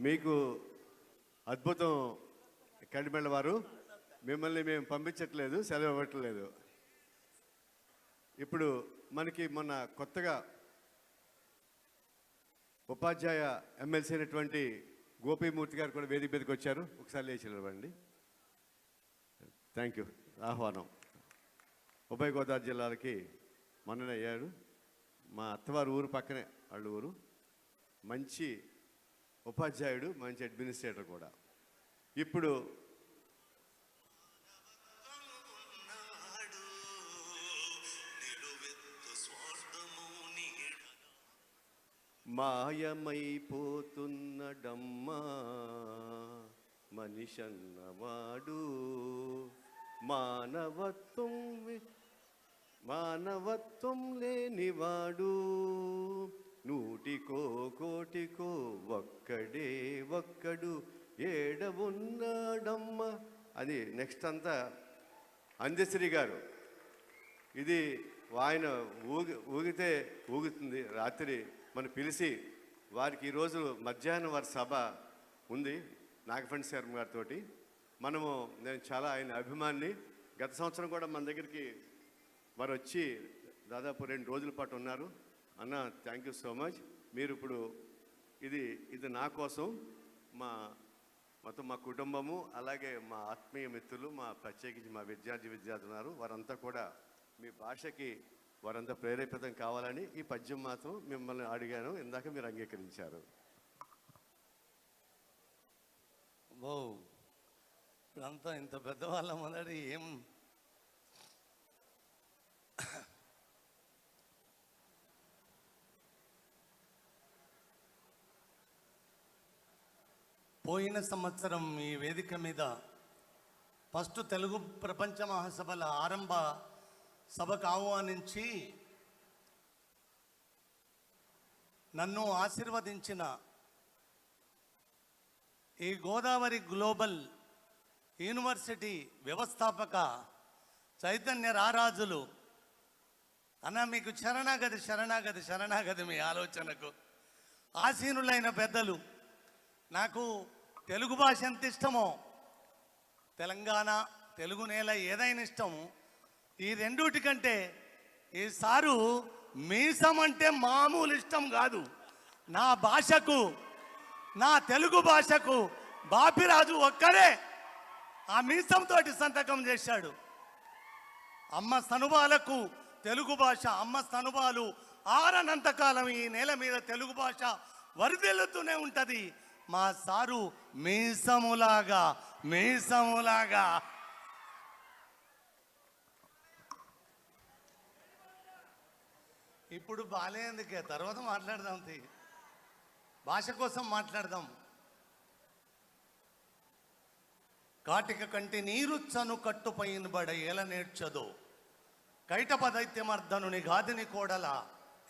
మీకు అద్భుతం కండిమెళ్ళ వారు. మిమ్మల్ని మేము పంపించట్లేదు, సెలవు ఇవ్వట్లేదు. ఇప్పుడు మనకి మొన్న కొత్తగా ఉపాధ్యాయ ఎమ్మెల్సీ అయినటువంటి గోపీమూర్తి గారు కూడా వేదిక మీదకి వచ్చారు. ఒకసారి లేచి నిలబడండి. Thank you. ఆహ్వానం. ఉభయ గోదావరి జిల్లాలకి మొన్ననే అయ్యారు. మా అత్తవారు ఊరు పక్కనే వాళ్ళ ఊరు. మంచి ఉపాధ్యాయుడు, మంచి అడ్మినిస్ట్రేటర్ కూడా. ఇప్పుడు మాయమైపోతున్నడమ్మా మనిషన్నవాడు, మానవత్వం లేనివాడు, నూటికో కోటికో ఒక్కడు ఏడవున్నాడమ్మా. అది నెక్స్ట్ అంతా అందశ్రీ గారు. ఇది ఆయన ఊగితే ఊగుతుంది. రాత్రి మనం పిలిచి వారికి ఈరోజు మధ్యాహ్నం వారి సభ ఉంది నాగఫణి శర్మ గారితో. నేను చాలా ఆయన అభిమాని. గత సంవత్సరం కూడా మన దగ్గరికి వారు వచ్చి దాదాపు 2 రోజుల పాటు ఉన్నారు. అన్న థ్యాంక్ యూ సో మచ్. మీరు ఇప్పుడు ఇది నా కోసం, మొత్తం మా కుటుంబము, అలాగే మా ఆత్మీయ మిత్రులు, ప్రత్యేకించి మా విద్యార్థులు ఉన్నారు. వారంతా కూడా మీ భాషకి వారంతా ప్రేరేపితం కావాలని ఈ పద్యం మాత్రం మిమ్మల్ని అడిగాను. ఇందాక మీరు అంగీకరించారు. ఓ ఇప్పుడంతా ఇంత పెద్దవాళ్ళ మొదటి ఏం పోయిన సంవత్సరం ఈ వేదిక మీద ఫస్ట్ తెలుగు ప్రపంచ మహాసభల ఆరంభ సభకు ఆహ్వానించి నన్ను ఆశీర్వదించిన ఈ గోదావరి గ్లోబల్ యూనివర్సిటీ వ్యవస్థాపక చైతన్య రారాజులు అన్న, మీకు శరణాగతి మీ ఆలోచనకు. ఆసీనులైన పెద్దలు, నాకు తెలుగు భాష ఎంత ఇష్టమో, తెలంగాణ తెలుగు నేల ఏదైనా ఇష్టము. ఈ రెండుటి కంటే ఈ సారు మీసం అంటే మామూలు ఇష్టం కాదు. నా భాషకు, నా తెలుగు భాషకు బాపిరాజు ఒక్కరే ఆ మీసంతో సంతకం చేశాడు. అమ్మ స్తనుబాలకు తెలుగు భాష, అమ్మ స్తనుబాలు ఆరనంతకాలం ఈ నేల మీద తెలుగు భాష వరిదిల్లుతూనే ఉంటుంది. మా సారు మీసములాగా ఇప్పుడు బాలేందుకే, తర్వాత మాట్లాడదాం. భాష కోసం మాట్లాడదాం. కాటిక కంటి నీరుచ్చను కట్టుపైన బడ ఏల నేర్చదో, కైటపదైత్యమర్ధనుని గాదిని కోడల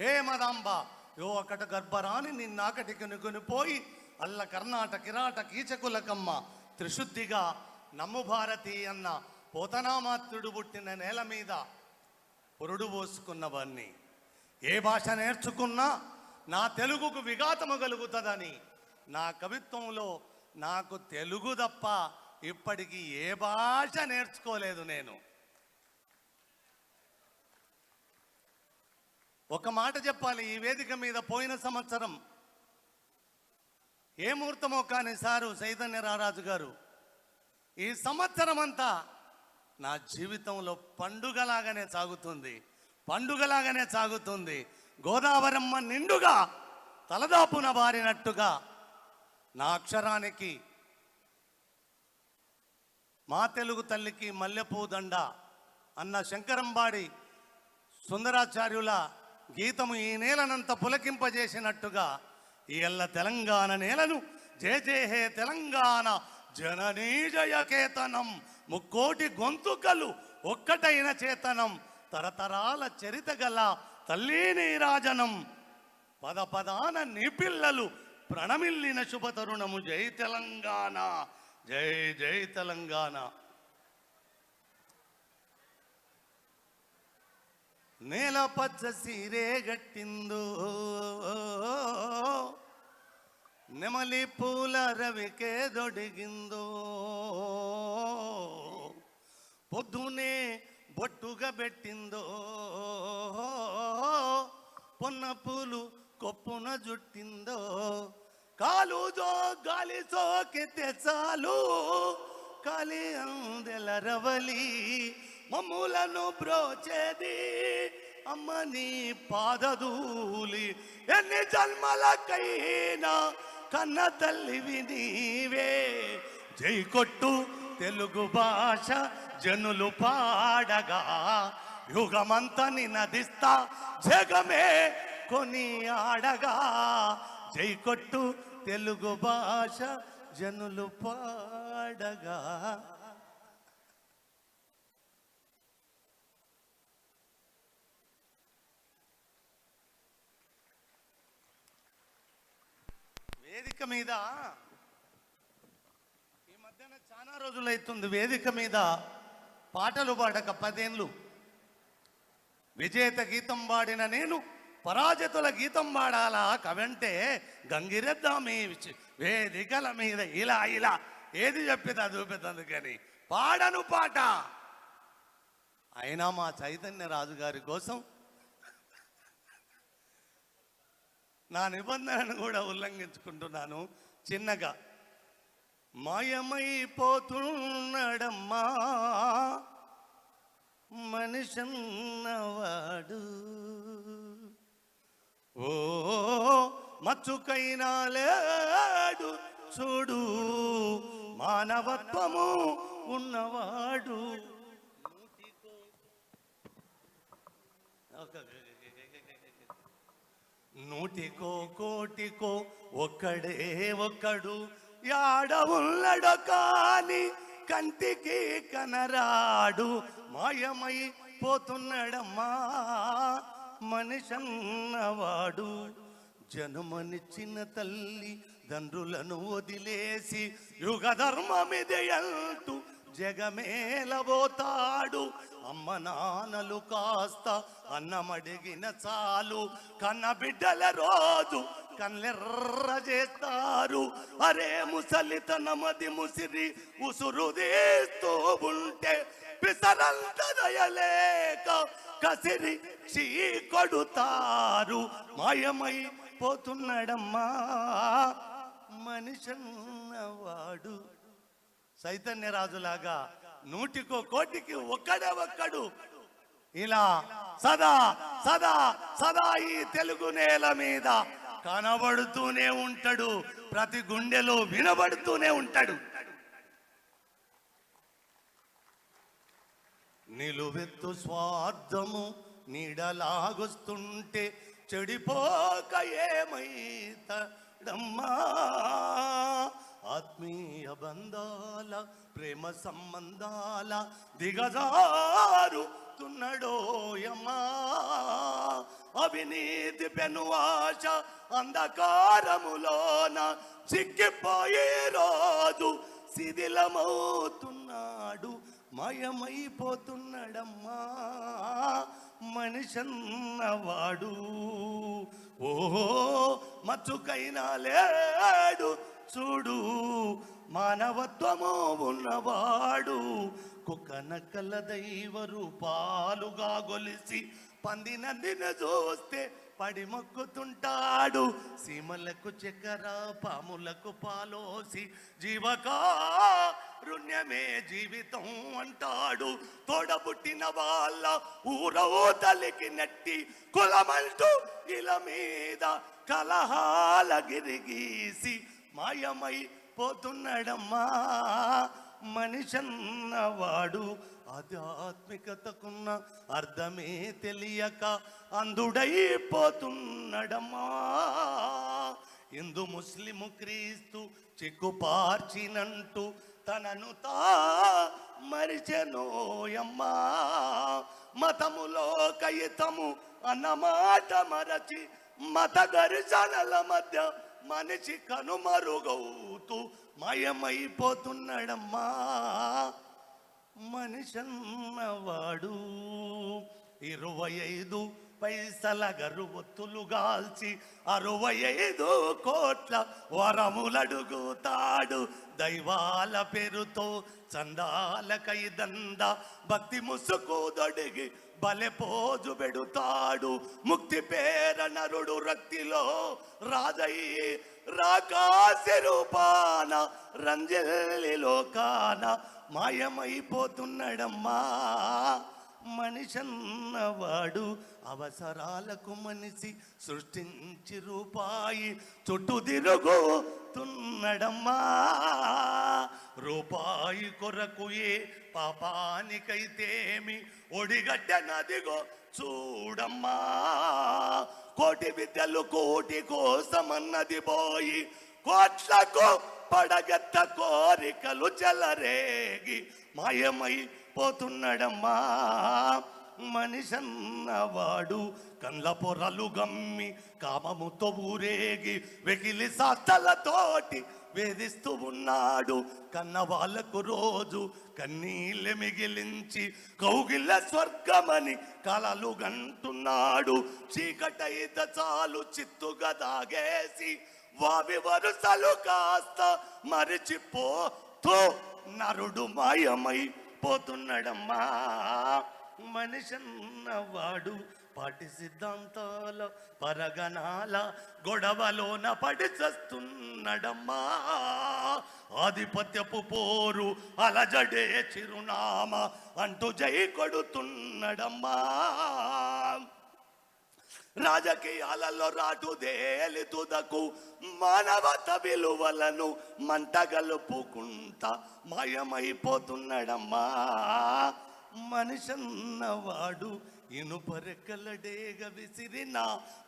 హే మదాంబ యో అకట గర్భరాని నిన్నాకటికి నుకునిపోయి అల్ల కర్ణాట కిరాట కీచకులకమ్మ త్రిశుద్ధిగా నమ్ము భారతి అన్న పోతనామాత్రుడు పుట్టిన నేల మీద పురుడు పోసుకున్నవన్నీ. ఏ భాష నేర్చుకున్నా నా తెలుగుకు విఘాతము కలుగుతుందని నా కవిత్వంలో నాకు తెలుగు తప్ప ఇప్పటికీ ఏ భాష నేర్చుకోలేదు నేను. ఒక మాట చెప్పాలి, ఈ వేదిక మీద పోయిన సంవత్సరం ఏ ముహూర్తమో కానీ సారు చైతన్య రారాజు గారు, ఈ సంవత్సరం అంతా నా జీవితంలో పండుగలాగానే సాగుతుంది. గోదావరమ్మ నిండుగా తలదాపున బారినట్టుగా నా అక్షరానికి మా తెలుగు తల్లికి మల్లెపూ దండ అన్న శంకరంబాడి సుందరాచార్యుల గీతము ఈ నేలనంత పులకింపజేసినట్టుగా ఈ ఎల్ల తెలంగాణ నేలను జయ హే తెలంగాణ జననీ జయకేతనం, ముక్కోటి గొంతుకలు ఒక్కటైన చేతనం, తరతరాల చరిత గల తల్లి నీరాజనం, పదపదాన నీ పిల్లలు ప్రణమిల్లిన శుభతరుణము. జై తెలంగాణ, జై తెలంగాణ. నేల పచ్చ సీరే గట్టిందో, నెమలి పూల రవికే దొడిగిందో పొద్దునే బొట్టుగా పెట్టిందో పొన్న పూలు కొప్పున జుట్టిందో కాలుజో గాలి సోకితే చాలు కాలి అందెల రవలి మమ్ములను బ్రోచేది అమ్మ నీ పాదధూలి ఎన్ని జన్మలకైనా కన్న తల్లివి నీవే జై కొట్టు తెలుగు భాష జనులు పాడగా యుగమంతా నినదిస్తా జగమే కొని ఆడగా జై కొట్టు తెలుగు భాష జనులు పాడగా. వేదిక మీద ఈ మధ్యన చాలా రోజులైతుంది వేదిక మీద పాటలు పాడక 10 ఏళ్ళు. విజేత గీతం పాడిన నేను పరాజితుల గీతం పాడాలా కవంటే గంగిరెద్దామి వేదికల మీద ఇలా ఇలా ఏది చెప్పితే అది చూపిద్దాం కానీ పాడను పాట. అయినా మా చైతన్య రాజు గారి కోసం నా నిబంధనను కూడా ఉల్లంఘించుకుంటున్నాను. చిన్నగా మాయమైపోతున్నాడమ్మా మనిషన్నవాడు ఓ మచ్చుకైనా లేడు చూడు మానవత్వము ఉన్నవాడు. నూటికో కోటికో ఒక్కడే ఒక్కడు యాడ ఉన్నడో కాని కంటికి కనరాడు మాయమై పోతున్నాడమ్మా మనిషన్నవాడు. జన్మనిచ్చిన తల్లి దండ్రులను వదిలేసి యుగ ధర్మమిది అంటూ జగమేలబోతాడు. అమ్మ నాన్నలు కాస్త అన్నమడిగిన చాలు కన్న బిడ్డల రోజు కన్నెర్ర చేస్తారు. అరే ముసలితనమది ముసిరి ఉసురు తీస్తూ ఉంటే పిసరంత దయలేక కసిరి చీ కొడుతారు. మాయమై పోతున్నాడమ్మా మనిషన్నవాడు. చైతన్యరాజులాగా నూటికో కోటికి ఒక్కడే ఒక్కడు ఇలా సదా సదా సదా ఈ తెలుగు నేల మీద కనబడుతూనే ఉంటాడు, ప్రతి గుండెలో వినబడుతూనే ఉంటాడు. నిలువెత్తు స్వార్థము నీడలాగొస్తుంటే చెడిపోక ఏమైతడమ్మా ఆత్మీయ బంధాల ప్రేమ సంబంధాల దిగజారుతున్నడోయమ్మా అవినీతి పెనువాశ అంధకారములోన చిక్కిపోయే రోజు శిథిలమవుతున్నాడు. మాయమైపోతున్నాడమ్మా మనిషన్నవాడు. ఓహో మచ్చుకైనా లేడు చూడు మానవత్వము ఉన్నవాడు. కుక్క నక్కల దైవ రూపాలుగా గొలిసి పందినందిన చూస్తే పడి మొక్కుతుంటాడు. సీమలకు చక్కెర పాములకు పాలోసి జీవకారుణ్యమే జీవితం అంటాడు. తోడబుట్టిన వాళ్ళ ఊరవతలికి నెట్టి కులమంటూ ఇల మీద కలహాల గిరిగీసి మాయమై పోతున్నాడమ్మా మనిషన్నవాడు. ఆధ్యాత్మికతకున్న అర్థమే తెలియక అంధుడైపోతున్నాడమ్మా. హిందూ ముస్లిము క్రీస్తు చిక్కుపార్చినంటూ తనను తా మరిచెనోయమ్మా. మతములో కయితము అన్నమాట మరచి మత ఘర్షణల మధ్య మనిషి కనుమరుగవుతూ మాయమైపోతున్నాడమ్మా మనిషన్నవాడు. 25 పైసల గరువొత్తులుగాల్చి 65 కోట్ల వరములడుగుతాడు. దైవాల పేరుతో చందాల కైదంద భక్తి ముసుకుదొడిగి బలె పోజు పెడుతాడు. ముక్తి పేర నరుడు రక్తిలో రాజయ్యి రాకాసి రూపాన రంజల్లి లోకాన మాయమైపోతున్నాడమ్మా. మనిషన్నవాడు అవసరాలకు మనిషి సృష్టించి రూపాయి చుట్టూ తిరుగుతున్నడమ్మా. రూపాయి కొరకు ఏ పాపానికైతేమి ఒడిగడ్డ నదిగో చూడమ్మా. కోటి విద్యలు కోటి కోసమన్నది పోయి కోట్లకు పడగెత్త కోరికలు చెలరేగి మాయమైపోతున్నాడమ్మా. మనిషన్నవాడు కండ్ల పొరలు గమ్మి కామముతో ఊరేగి వెకిలి సాతలతోటి వేధిస్తూ ఉన్నాడు. కన్న వాళ్ళకు రోజు కన్నీళ్ళె మిగిలించి కౌగిళ్ళ స్వర్గమని కలలు గంటున్నాడు. చీకటైత చాలు చిత్తుగా దాగేసి వావి వరుసలు కాస్త మరిచిపోతూ నరుడు మాయమై పోతున్నాడమ్మా. మనిషన్నవాడు పాటి సిద్ధాంతాల పరగనాల గొడవలోన పడి చస్తున్నాడమ్మా. ఆధిపత్యపు పోరు అలజడే చిరునామ అంటూ జై కొడుతున్నాడమ్మా. రాజకీయాలలో రాటుదేలి తుదకు మానవత విలువలను మంటగలుపుకుంటా మాయమైపోతున్నాడమ్మా. మనిషన్నవాడు ఇనుపరెక్కలడేగ విసిరిన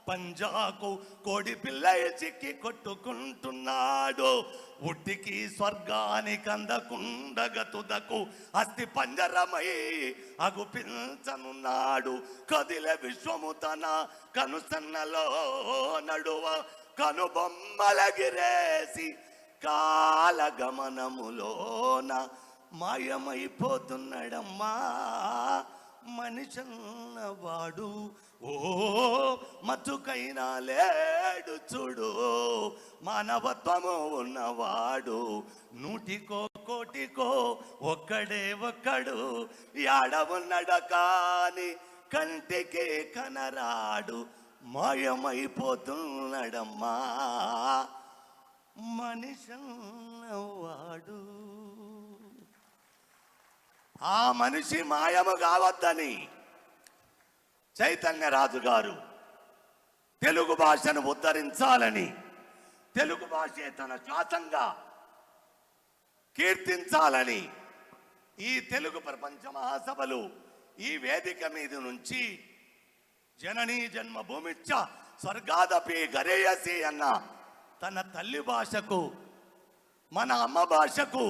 పంజాకు కోడి పిల్ల చిక్కి కొట్టుకుంటున్నాడు. ఉట్టికి స్వర్గానికి అందకుండగ తుదకు అస్థి పంజరమై అగుపించనున్నాడు. కదిలే విశ్వము తన కనుసన్నలో నడువ కనుబొమ్మలగిరేసి కాలగమనములోన మాయమైపోతున్నాడమ్మా. మనిషన్నవాడు ఓ మచ్చుకైనా లేడు చూడు. మానవత్వము ఉన్నవాడు నూటికో కోటికో ఒక్కడే ఒక్కడు. యాడ ఉన్నడ కాని కంటికి కనరాడు మాయమైపోతున్నాడమ్మా. మనిషన్నవాడు ఆ మనిషి మాయము కావద్దని చైతన్యరాజు గారు తెలుగు భాషను ఉద్ధరించాలని, తెలుగు భాషే తన శ్వాసంగా కీర్తించాలని ఈ తెలుగు ప్రపంచ మహాసభలు ఈ వేదిక మీద నుంచి జననీ జన్మభూమిచ్చ స్వర్గాదపి గరేయసి అన్న తన తల్లి భాషకు, మన అమ్మ భాషకు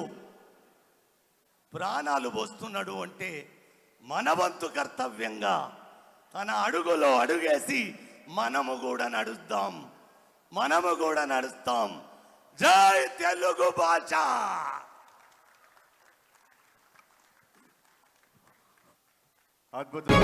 ప్రాణాలు పోస్తున్నాడు అంటే మన వంతు కర్తవ్యంగా తన అడుగులో అడుగేసి మనము కూడా నడుస్తాం. జై తెలుగు భాష. అద్భుతం.